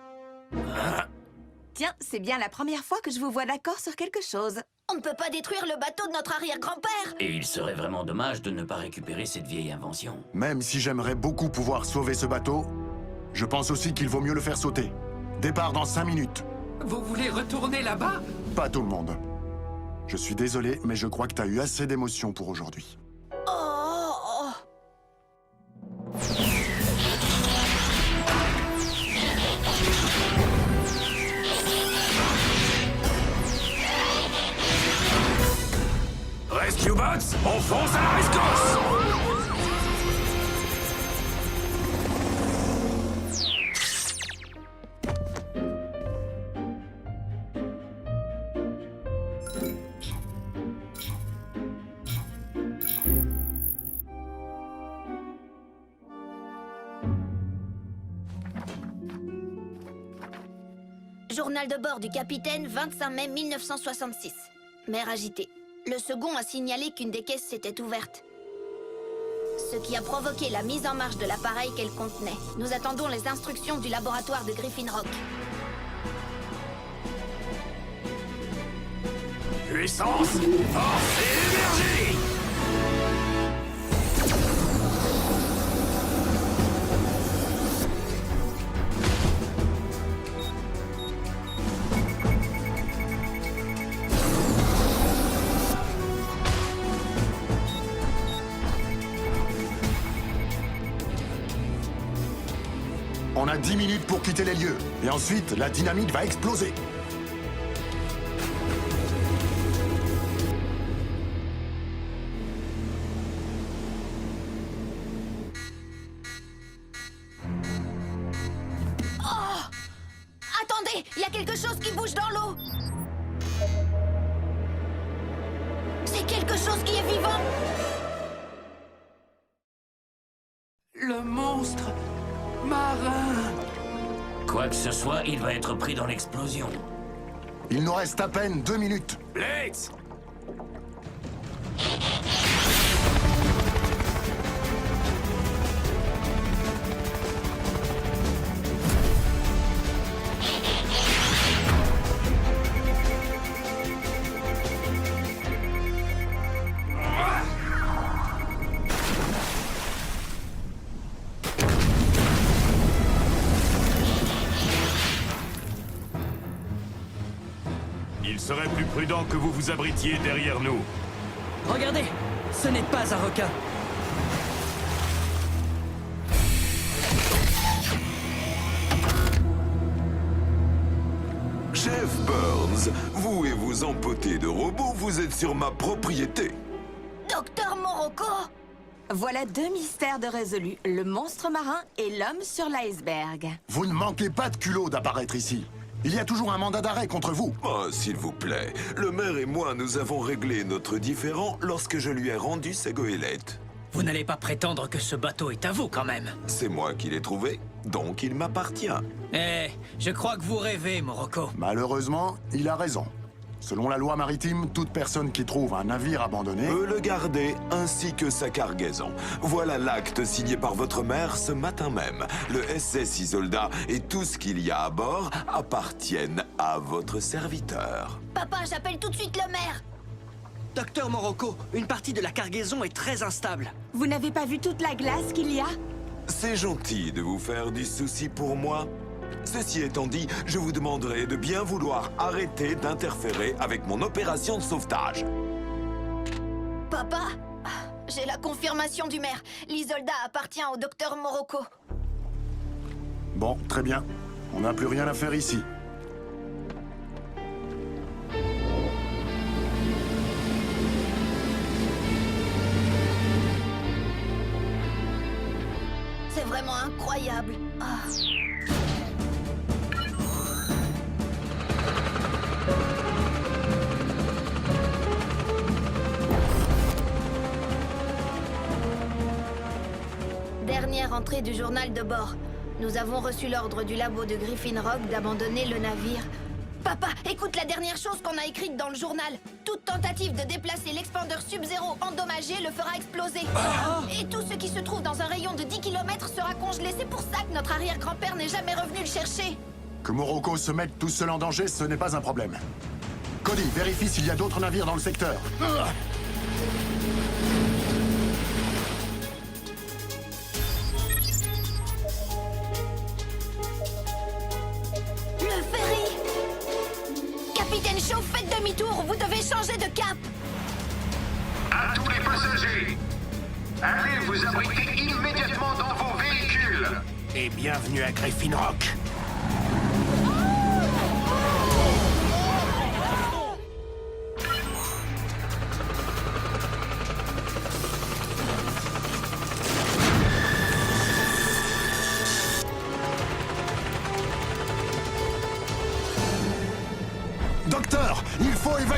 Tiens, c'est bien la première fois que je vous vois d'accord sur quelque chose. On ne peut pas détruire le bateau de notre arrière-grand-père. Et il serait vraiment dommage de ne pas récupérer cette vieille invention. Même si j'aimerais beaucoup pouvoir sauver ce bateau, je pense aussi qu'il vaut mieux le faire sauter. Départ dans 5 minutes. Vous voulez retourner là-bas? Pas tout le monde. Je suis désolé, mais je crois que t'as eu assez d'émotions pour aujourd'hui. Rescue Bots, on fonce à la rescousse! Journal de bord du capitaine, 25 mai 1966. Mer agitée. Le second a signalé qu'une des caisses s'était ouverte, ce qui a provoqué la mise en marche de l'appareil qu'elle contenait. Nous attendons les instructions du laboratoire de Griffin Rock. Puissance, force et énergie! On a 10 minutes pour quitter les lieux. Et ensuite, la dynamite va exploser. Oh! Attendez, il y a quelque chose qui bouge dans l'eau. C'est quelque chose qui est vivant. Le monstre marin. Quoi que ce soit, il va être pris dans l'explosion. Il nous reste à peine 2 minutes. Blitz! Il serait plus prudent que vous vous abritiez derrière nous. Regardez, ce n'est pas un requin. Jeff Burns, vous et vos empotés de robots, vous êtes sur ma propriété. Docteur Morocco! Voilà 2 mystères de résolus, le monstre marin et l'homme sur l'iceberg. Vous ne manquez pas de culot d'apparaître ici. Il y a toujours un mandat d'arrêt contre vous. Oh, s'il vous plaît. Le maire et moi, nous avons réglé notre différend lorsque je lui ai rendu sa goélette. Vous n'allez pas prétendre que ce bateau est à vous, quand même. C'est moi qui l'ai trouvé, donc il m'appartient. Eh, je crois que vous rêvez, Morocco. Malheureusement, il a raison. Selon la loi maritime, toute personne qui trouve un navire abandonné peut le garder, ainsi que sa cargaison. Voilà l'acte signé par votre maire ce matin même. Le SS Isolda et tout ce qu'il y a à bord appartiennent à votre serviteur. Papa, j'appelle tout de suite le maire. Docteur Morocco, une partie de la cargaison est très instable. Vous n'avez pas vu toute la glace qu'il y a? C'est gentil de vous faire du souci pour moi. Ceci étant dit, je vous demanderai de bien vouloir arrêter d'interférer avec mon opération de sauvetage. Papa, j'ai la confirmation du maire. L'Isolda appartient au docteur Morocco. Bon, très bien. On n'a plus rien à faire ici. C'est vraiment incroyable. Ah. Dernière entrée du journal de bord. Nous avons reçu l'ordre du labo de Griffin Rock d'abandonner le navire. Papa, écoute la dernière chose qu'on a écrite dans le journal. Toute tentative de déplacer l'expandeur Sub-Zero endommagé le fera exploser. Et tout ce qui se trouve dans un rayon de 10 km sera congelé. C'est pour ça que notre arrière-grand-père n'est jamais revenu le chercher. Que Morocco se mette tout seul en danger, ce n'est pas un problème. Cody, vérifie s'il y a d'autres navires dans le secteur. Le ferry! Capitaine Shaw, faites demi-tour, vous devez changer de cap! À tous les passagers, allez vous abriter immédiatement dans vos véhicules! Et bienvenue à Griffin Rock.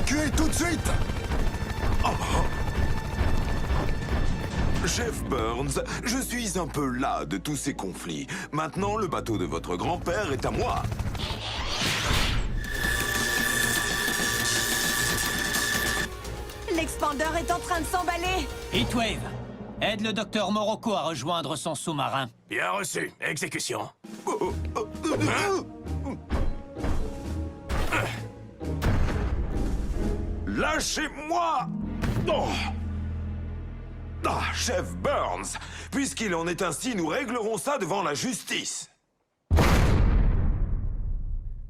Évacuez tout de suite! Chef Burns, je suis un peu las de tous ces conflits. Maintenant, le bateau de votre grand-père est à moi. L'expandeur est en train de s'emballer. Heatwave, aide le docteur Morocco à rejoindre son sous-marin. Bien reçu. Exécution. Lâchez-moi! Oh. Ah, Chef Burns, puisqu'il en est ainsi, nous réglerons ça devant la justice.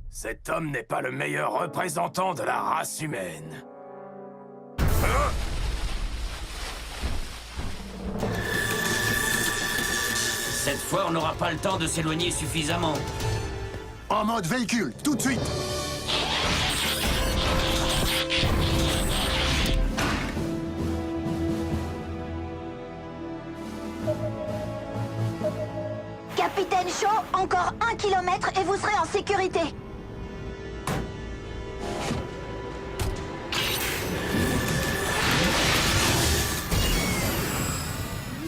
Cet homme n'est pas le meilleur représentant de la race humaine. Cette fois, on n'aura pas le temps de s'éloigner suffisamment. En mode véhicule, tout de suite! Capitaine Shaw, encore 1 kilomètre et vous serez en sécurité.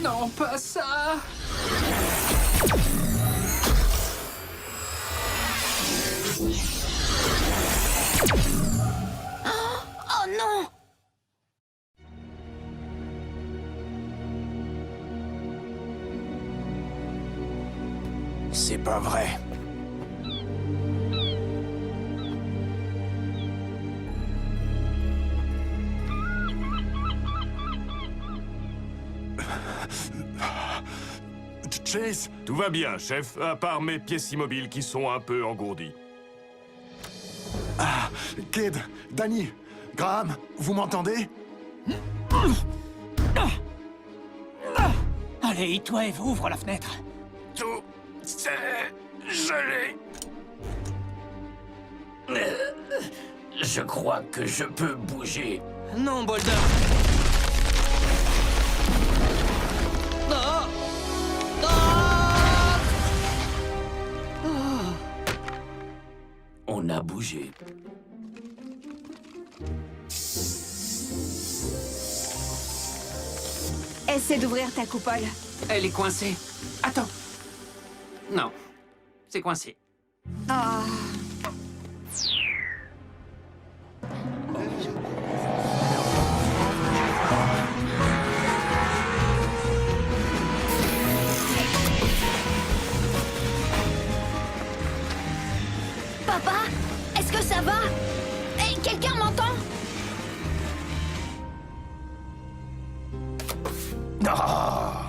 Non, pas ça. Oh non! C'est pas vrai. Chase? Tout va bien, chef, à part mes pièces immobiles qui sont un peu engourdies. Ah, Kid, Danny, Graham, vous m'entendez? Allez, Heatwave, ouvre la fenêtre. Tout c'est gelé. Je crois que je peux bouger. Non, Boulder. Non. On a bougé. Essaie d'ouvrir ta coupole. Elle est coincée. Attends. Non, c'est coincé. Ah. Papa, est-ce que ça va? Quelqu'un m'entend? Ah.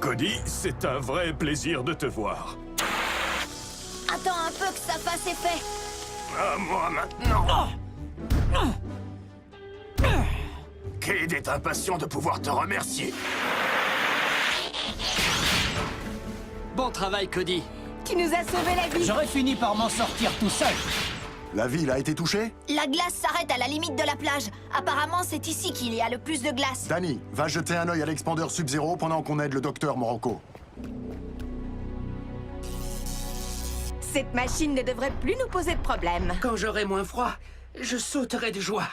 Cody, c'est un vrai plaisir de te voir. Attends un peu que ça fasse effet. À moi maintenant. Kid est impatient de pouvoir te remercier. Bon travail, Cody. Tu nous as sauvé la vie. J'aurais fini par m'en sortir tout seul. La ville a été touchée? La glace s'arrête à la limite de la plage. Apparemment, c'est ici qu'il y a le plus de glace. Danny, va jeter un œil à l'expandeur Sub-Zero pendant qu'on aide le docteur Morocco. Cette machine ne devrait plus nous poser de problème. Quand j'aurai moins froid, je sauterai de joie.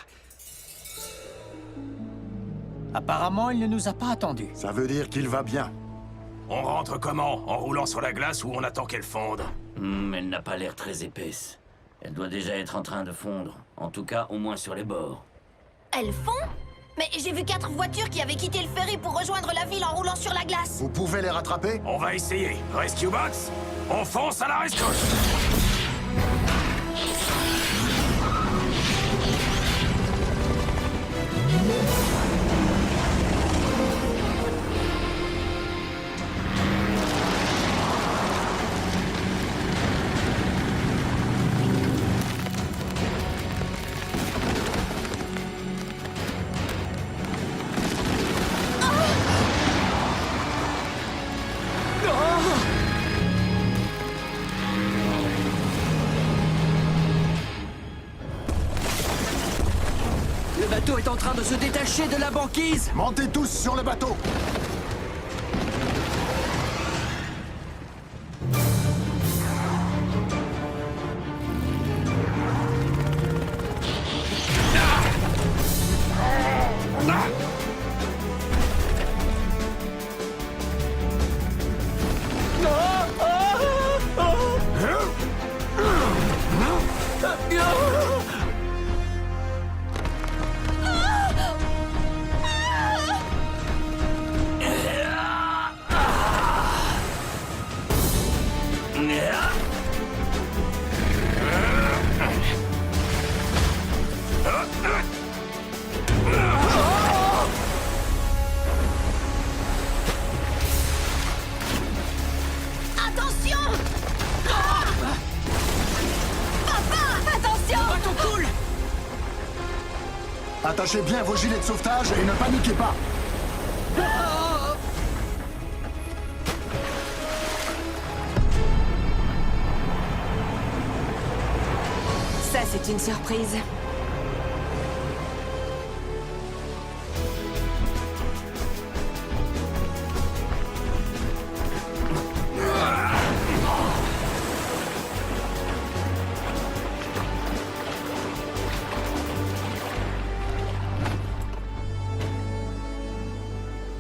Apparemment, il ne nous a pas attendus. Ça veut dire qu'il va bien. On rentre comment? En roulant sur la glace ou on attend qu'elle fonde? Elle n'a pas l'air très épaisse. Elle doit déjà être en train de fondre. En tout cas, au moins sur les bords. Elles font? Mais j'ai vu 4 voitures qui avaient quitté le ferry pour rejoindre la ville en roulant sur la glace. Vous pouvez les rattraper? On va essayer. Rescue Box, on fonce à la rescousse. bateau est en train de se détacher de la banquise. Montez tous sur le bateau. Attention! Papa, attention! Le bateau coule! Attachez bien vos gilets de sauvetage et ne paniquez pas. Ça, c'est une surprise.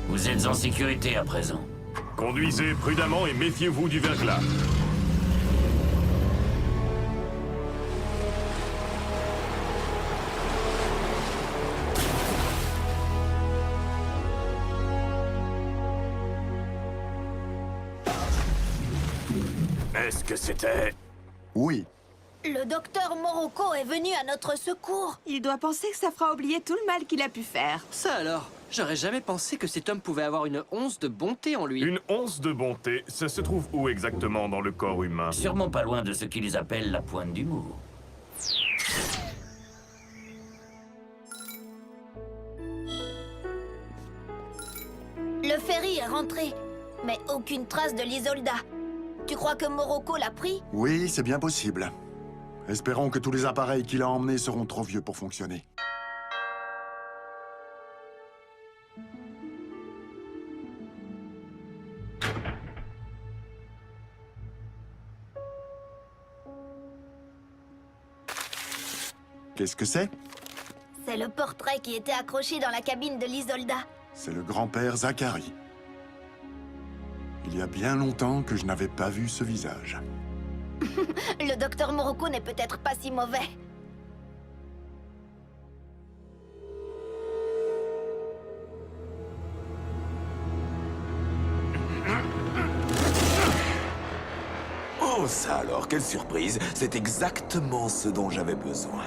Vous êtes en sécurité à présent. Conduisez prudemment et méfiez-vous du verglas. Est-ce que c'était... Oui. Le docteur Morocco est venu à notre secours. Il doit penser que ça fera oublier tout le mal qu'il a pu faire. Ça alors, j'aurais jamais pensé que cet homme pouvait avoir une once de bonté en lui. Une once de bonté, ça se trouve où exactement dans le corps humain? Sûrement pas loin de ce qu'ils appellent la pointe d'humour. Le ferry est rentré, mais aucune trace de l'Isolda. Tu crois que Morocco l'a pris? Oui, c'est bien possible. Espérons que tous les appareils qu'il a emmenés seront trop vieux pour fonctionner. Qu'est-ce que c'est? C'est le portrait qui était accroché dans la cabine de l'Isolda. C'est le grand-père Zachary. Il y a bien longtemps que je n'avais pas vu ce visage. Le docteur Morocco n'est peut-être pas si mauvais. Oh, ça alors, quelle surprise! C'est exactement ce dont j'avais besoin.